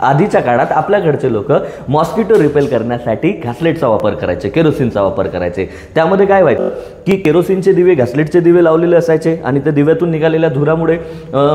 आधीच्या काळात आपल्याकडचे लोक मॉस्किटो रिपेल करण्यासाठी घासलेटचा वापर करायचे, केरोसिनचा वापर करायचे। त्यामध्ये काय व्हायचं की केरोसिनचे दिवे, घासलेटचे दिवे लावलेले असायचे आणि त्या दिव्यातून निघालेल्या धुरामुळे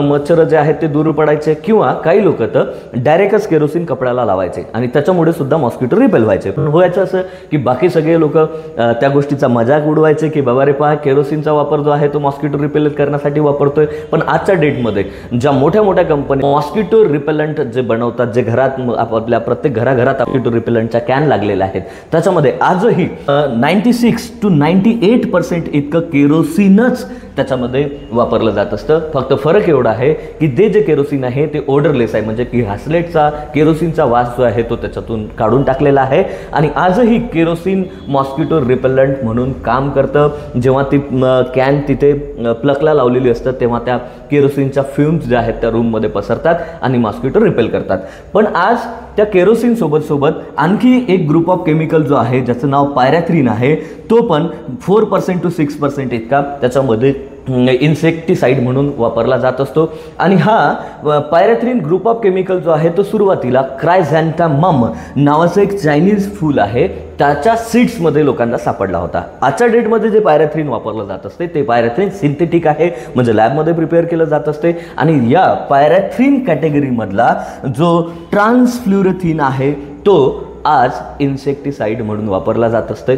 मच्छर जे आहेत ते दूर पडायचे, किंवा काही लोक तर डायरेक्टच केरोसिन कपड्याला लावायचे आणि त्याच्यामुळे सुद्धा मॉस्किटो रिपेल व्हायचे। पण व्हायचं असं की बाकी सगळे लोक त्या गोष्टीचा मजाक उडवायचे की बाबा रे पहा, केरोसिनचा वापर जो आहे तो मॉस्किटो रिपेल करण्यासाठी वापरतोय। पण आजच्या डेटमध्ये ज्या मोठ्या मोठ्या कंपनी मॉस्किटो रिपेलंट जे बनवतात, जे घरात आपल्या प्रत्येक घराघरात मॉस्किटो रिपेलंटच्या कॅन लागलेल्या आहेत, त्याच्यामध्ये आजही 96 to 98% इतकं केरोसिनच त्याच्यामध्ये वापरलं जात असतं। फक्त फरक एवढा आहे की ते जे केरोसिन आहे ते ओडरलेस आहे, म्हणजे की घासलेटचा केरोसिनचा वास जो आहे तो त्याच्यातून काढून टाकलेला आहे आणि आजही केरोसिन मॉस्किटो रिपेलंट म्हणून काम करतं। जेव्हा ती कॅन तिथे प्लगला लावलेली असतं तेव्हा त्या केरोसिनच्या फ्यूम्स ज्या आहेत त्या रूममध्ये पसरतात आणि मॉस्किटो रिपेल करतात। पण आज त्या केरोसिन सोबत आणखी एक ग्रुप ऑफ केमिकल जो आहे ज्याचं नाव पायरॅथ्रिन आहे, तो पण 4% to 6% इतका त्याच्यामध्ये इन्सेक्टिसाइड म्हणून वापरला जात असतो। आणि हा पायरॅथ्रिन ग्रुप ऑफ केमिकल जो आहे तो सुरुवातीला क्रायझॅन्थेमम नावाचं एक चायनीज फूल आहे त्याच्या सीड्समध्ये लोकांना सापडला होता। आजच्या डेटमध्ये जे पायरॅथ्रिन वापरलं जात असते ते पायरॅथ्रिन सिंथेटिक आहे, म्हणजे लॅबमध्ये प्रिपेअर केलं जात असते। आणि या पायरॅथ्रिन कॅटेगरीमधला जो ट्रान्सफ्लोरोथिन आहे तो आज इन्सेक्टिसाइड म्हणून वापरला जात असते।